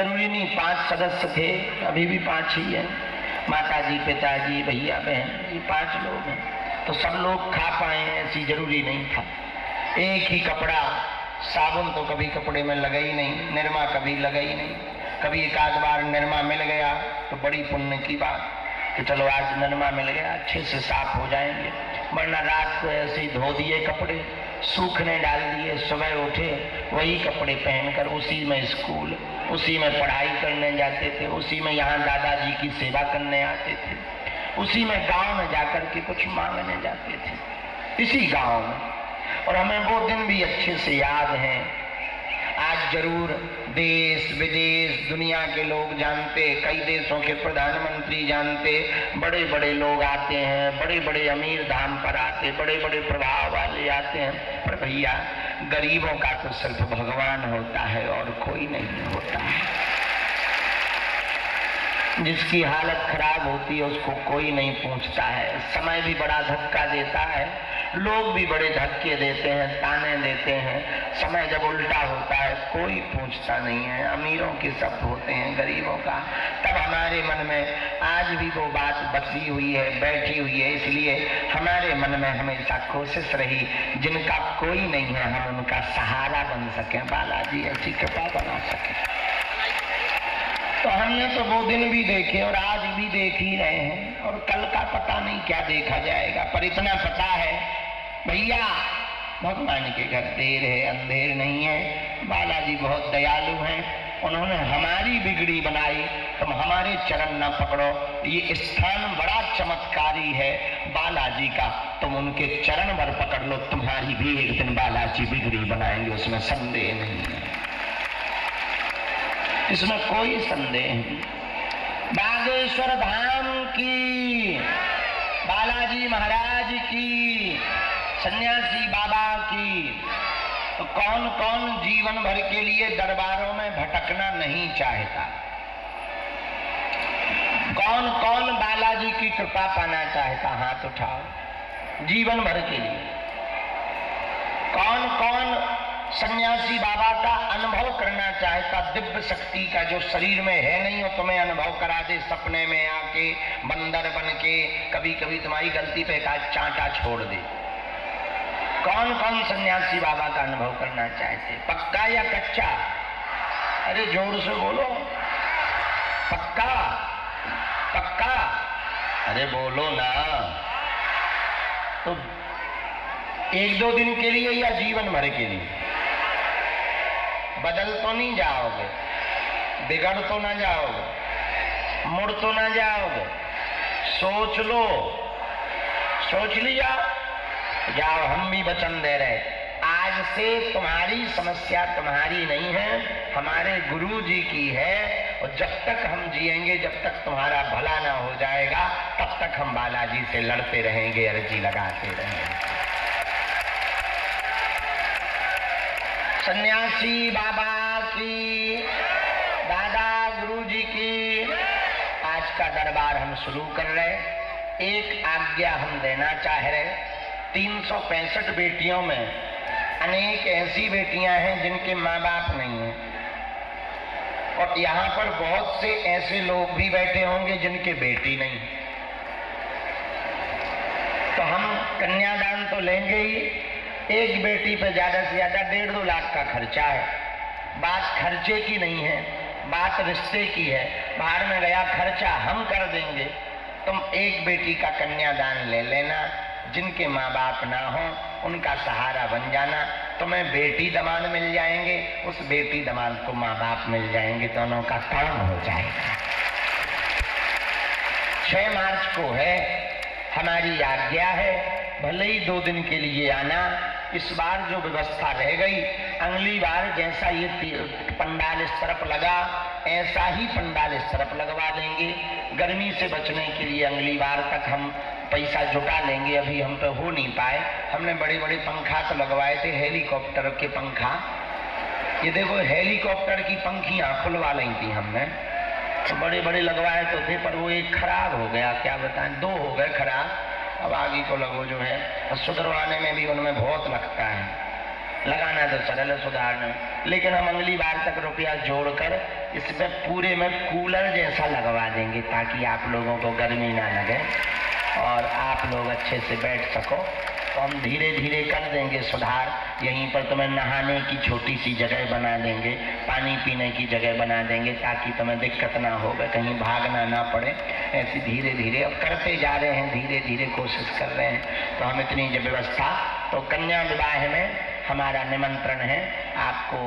जरूरी नहीं 5 सदस्य थे, अभी भी 5 ही हैं, माता जी, पिताजी, भैया, बहन, ये 5 लोग हैं, तो सब लोग खा पाए ऐसी जरूरी नहीं था। एक ही कपड़ा, साबुन तो कभी कपड़े में लगा ही नहीं, निरमा कभी लगा ही नहीं। कभी एक आध बार निरमा मिल गया तो बड़ी पुण्य की बात कि चलो आज निरमा मिल गया, अच्छे से साफ हो जाएंगे, वरना रात को ऐसे ही धो दिए कपड़े, सूखने डाल दिए, सुबह उठे वही कपड़े पहनकर उसी में स्कूल, उसी में पढ़ाई करने जाते थे, उसी में यहाँ दादाजी की सेवा करने आते थे, उसी में गांव में जाकर के कुछ मांगने जाते थे, इसी गांव में। और हमें वो दिन भी अच्छे से याद हैं। आज जरूर देश विदेश दुनिया के लोग जानते, कई देशों के प्रधानमंत्री जानते, बड़े बड़े लोग आते हैं, बड़े बड़े अमीर धाम पर आते, बड़े बड़े प्रभाव वाले आते हैं, पर भैया गरीबों का तो सिर्फ भगवान होता है और कोई नहीं होता है। जिसकी हालत खराब होती है उसको कोई नहीं पूछता है। समय भी बड़ा धक्का देता है, लोग भी बड़े धक्के देते हैं, ताने देते हैं। समय जब उल्टा होता है कोई पूछता नहीं है, अमीरों के सब होते हैं गरीबों का। तब हमारे मन में आज भी वो बात बसी हुई है, बैठी हुई है, इसलिए हमारे मन में हमेशा कोशिश रही जिनका कोई नहीं है हम उनका सहारा बन सकें, बालाजी ऐसी कृपा बना सकें। तो हमने तो वो दिन भी देखे और आज भी देख ही रहे हैं, और कल का पता नहीं क्या देखा जाएगा, पर इतना पता है भैया भगवान के घर देर है अंधेर नहीं है। बालाजी बहुत दयालु हैं, उन्होंने हमारी बिगड़ी बनाई, तुम हमारे चरण न पकड़ो। ये स्थान बड़ा चमत्कारी है बालाजी का, तुम उनके चरण भर पकड़ लो, तुम्हारी भी एक दिन बालाजी बिगड़ी बनाएंगे, उसमें संदेह नहीं है, इसमें कोई संदेह नहीं। बागेश्वर धाम की, बालाजी महाराज की, सन्यासी बाबा की, तो कौन कौन जीवन भर के लिए दरबारों में भटकना नहीं चाहता? कौन कौन बालाजी की कृपा पाना चाहता? हाथ उठाओ। जीवन भर के लिए कौन कौन सन्यासी बाबा का अनुभव करना चाहता? दिव्य शक्ति का जो शरीर में है नहीं, वो तुम्हें अनुभव करा दे, सपने में आके बंदर बन के कभी कभी तुम्हारी गलती पे का चांटा छोड़ दे। कौन कौन सन्यासी बाबा का अनुभव करना चाहते? पक्का या कच्चा? अरे जोर से बोलो, पक्का पक्का, अरे बोलो ना। तो 1-2 दिन के लिए या जीवन भर के लिए? बदल तो नहीं जाओगे, बिगड़ तो ना जाओगे, मुड़ तो ना जाओगे? सोच लो, सोच लिया, जाओ। हम भी वचन दे रहे, आज से तुम्हारी समस्या तुम्हारी नहीं है, हमारे गुरु जी की है, और जब तक हम जिएंगे, जब तक तुम्हारा भला ना हो जाएगा, तब तक हम बालाजी से लड़ते रहेंगे, अर्जी लगाते रहेंगे। सन्यासी बाबा की, दादा गुरु जी की। आज का दरबार हम शुरू कर रहे। एक आज्ञा हम देना चाह रहे। 365 बेटियों में अनेक ऐसी बेटियां हैं जिनके माँ बाप नहीं हैं, और यहाँ पर बहुत से ऐसे लोग भी बैठे होंगे जिनके बेटी नहीं। तो हम कन्यादान तो लेंगे ही। एक बेटी पे ज्यादा से ज्यादा 1.5-2 लाख का खर्चा है। बात खर्चे की नहीं है, बात रिश्ते की है। बाहर में गया खर्चा हम कर देंगे, तुम एक बेटी का कन्यादान ले लेना। जिनके माँ बाप ना हो उनका सहारा बन जाना, तुम्हें बेटी दामाद मिल जाएंगे, उस बेटी दामाद को माँ बाप मिल जाएंगे, दोनों का काम हो जाएगा। 6 मार्च को है, हमारी आज्ञा है, भले ही 2 दिन के लिए आना। इस बार जो व्यवस्था रह गई, अगली बार जैसा ये पंडाल इस तरफ लगा, ऐसा ही पंडाल इस तरफ लगवा देंगे। गर्मी से बचने के लिए अगली बार तक हम पैसा जुटा लेंगे, अभी हम तो हो नहीं पाए। हमने बड़े बड़े पंखा तो लगवाए थे, हेलीकॉप्टर के पंखा। ये देखो हेलीकॉप्टर की पंखियां खुलवा ली थी हमने, तो बड़े बड़े लगवाए तो थे, पर वो एक खराब हो गया, क्या बताएं, 2 हो गए खराब। अब आगे को लगो जो है, और सुधरवाने में भी उनमें बहुत लगता है। लगाना तो सरल है सुधारने, लेकिन हम अगली बार तक रुपया जोड़कर इसमें पूरे में कूलर जैसा लगवा देंगे ताकि आप लोगों को गर्मी ना लगे और आप लोग अच्छे से बैठ सको। तो हम धीरे धीरे कर देंगे सुधार। यहीं पर तुम्हें नहाने की छोटी सी जगह बना देंगे, पानी पीने की जगह बना देंगे ताकि तुम्हें दिक्कत ना हो, कहीं भागना ना पड़े। ऐसे धीरे धीरे अब करते जा रहे हैं, धीरे धीरे कोशिश कर रहे हैं। तो हम इतनी जो व्यवस्था, तो कन्या विवाह में हमारा निमंत्रण है, आपको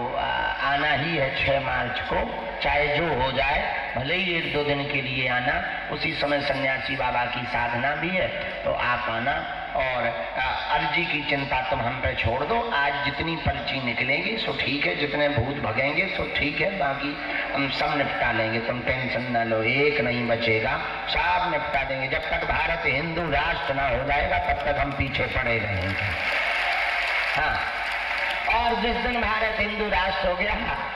आना ही है 6 मार्च को, चाहे जो हो जाए, भले ही 1-2 दिन के लिए आना। उसी समय सन्यासी बाबा की साधना भी है, तो आप आना। और अर्जी की चिंता तुम हम पे छोड़ दो। आज जितनी पर्ची निकलेगी सो ठीक है, जितने भूत भगेंगे सो ठीक है, बाकी हम सब निपटा लेंगे, तुम टेंशन ना लो, एक नहीं बचेगा, सब निपटा देंगे। जब तक भारत हिंदू राष्ट्र ना हो जाएगा तब तक हम पीछे पड़े रहेंगे। हाँ, और जिस दिन भारत हिंदू राष्ट्र हो गया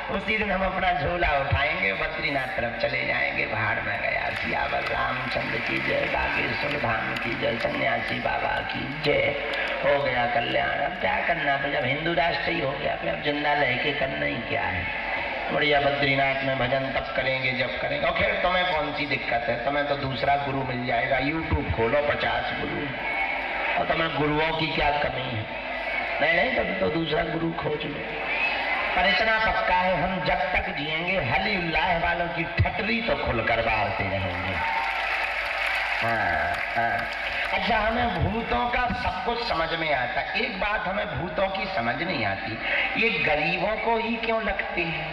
उसी दिन हम अपना झोला उठाएंगे, बद्रीनाथ तरफ चले जाएंगे। भाड़ में गया सियावर रामचंद्र की जय, बागेश्वर धाम की जय, सन्यासी बाबा की जय। हो गया कल्याण। अब क्या करना, तो जब हिंदू राष्ट्र ही हो गया फिर अब जिंदा रह के करना ही क्या है। बढ़िया बद्रीनाथ में भजन तब करेंगे जब करेंगे। और फिर तुम्हें कौन सी दिक्कत है, तुम्हें तो दूसरा गुरु मिल जाएगा। यूट्यूब खोलो, 50 गुरु, और तुम्हें गुरुओं की क्या कमी है। नहीं तब तो दूसरा गुरु खोज लो। पर इतना पक्का है, हम जब तक जिएंगे हली उल्लाह वालों की ठटरी तो खुलकर बारते रहेंगे। हाँ। अच्छा, हमें भूतों का सब कुछ समझ में आता। एक बात हमें भूतों की समझ नहीं आती, ये गरीबों को ही क्यों लगती है।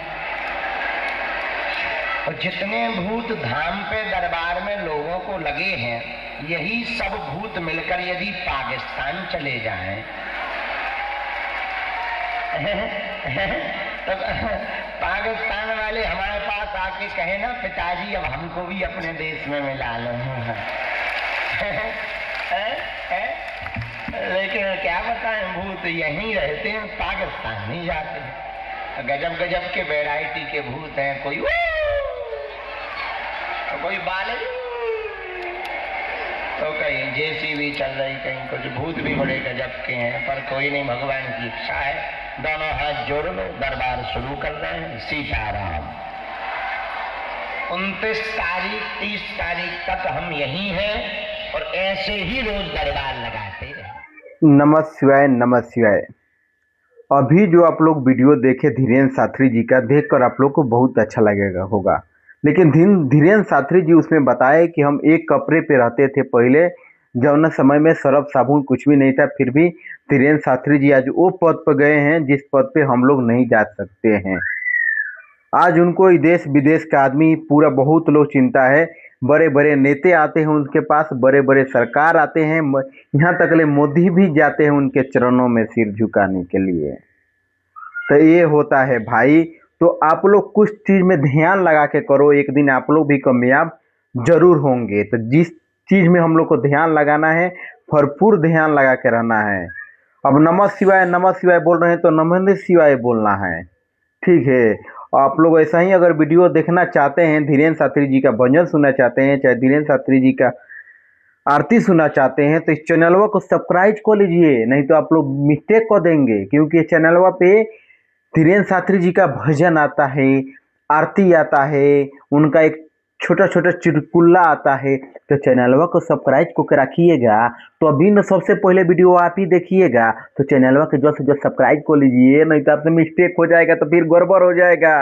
और जितने भूत धाम पे दरबार में लोगों को लगे हैं, यही सब भूत मिलकर यदि पाकिस्तान चले जाएं तो पाकिस्तान वाले हमारे पास आके कहे ना, पिताजी अब हमको भी अपने देश में मिला लो। लेकिन क्या बताएं, भूत यहीं रहते हैं, पाकिस्तान नहीं जाते। गजब गजब के वैरायटी के भूत हैं, कोई कोई बाले, तो कहीं जेसीबी चल रही, कहीं कुछ भूत भी बड़े गजब के हैं। पर कोई नहीं, भगवान की इच्छा है, दोनों हाथ जोड़ लो, दरबार शुरू कर रहे हैं। सीताराम। 29 तारीख 30 तारीख तक हम यहीं हैं और ऐसे ही रोज दरबार लगाते हैं। नमः शिवाय, नमः शिवाय। अभी जो आप लोग वीडियो देखे धीरेन्द्र शास्त्री जी का, देखकर आप लोग को बहुत अच्छा लगेगा होगा। लेकिन धीरेन्द्र शास्त्री जी उसमें बताए कि हम एक कपड़े पे रहते थे पहले, जब न समय में सरफ साबुन कुछ भी नहीं था, फिर भी धीरेन्द्र शास्त्री जी आज वो पद पर गए हैं जिस पद पे हम लोग नहीं जा सकते हैं। आज उनको देश विदेश का आदमी पूरा बहुत लोग चिंता है। बड़े बड़े नेता आते हैं उनके पास, बड़े बड़े सरकार आते हैं, यहाँ तक ले मोदी भी जाते हैं उनके चरणों में सिर झुकाने के लिए। तो ये होता है भाई। तो आप लोग कुछ चीज़ में ध्यान लगा के करो, एक दिन आप लोग भी कामयाब जरूर होंगे। तो जिस चीज़ में हम लोग को ध्यान लगाना है, भरपूर ध्यान लगा के रहना है। अब नमः शिवाय बोल रहे हैं तो नमः शिवाय बोलना है, ठीक है। आप लोग ऐसा ही अगर वीडियो देखना चाहते हैं, धीरेन्द्र शास्त्री जी का भजन सुनना चाहते हैं, चाहे धीरेन्द्र शास्त्री जी का आरती सुनना चाहते हैं, तो इस चैनलवा को सब्सक्राइब कर लीजिए, नहीं तो आप लोग मिस्टेक कर देंगे। क्योंकि इस चैनलवा पे धीरेन्द्र शास्त्री जी का भजन आता है, आरती आता है, उनका एक छोटा छोटा चुटकुल्ला आता है। तो चैनलवा को सब्सक्राइब करके रखिएगा, तो अभी न सबसे पहले वीडियो आप ही देखिएगा। तो चैनलवा के जल्द से जल्द सब्सक्राइब कर लीजिए, नहीं तो आपसे मिस्टेक हो जाएगा तो फिर गड़बड़ हो जाएगा।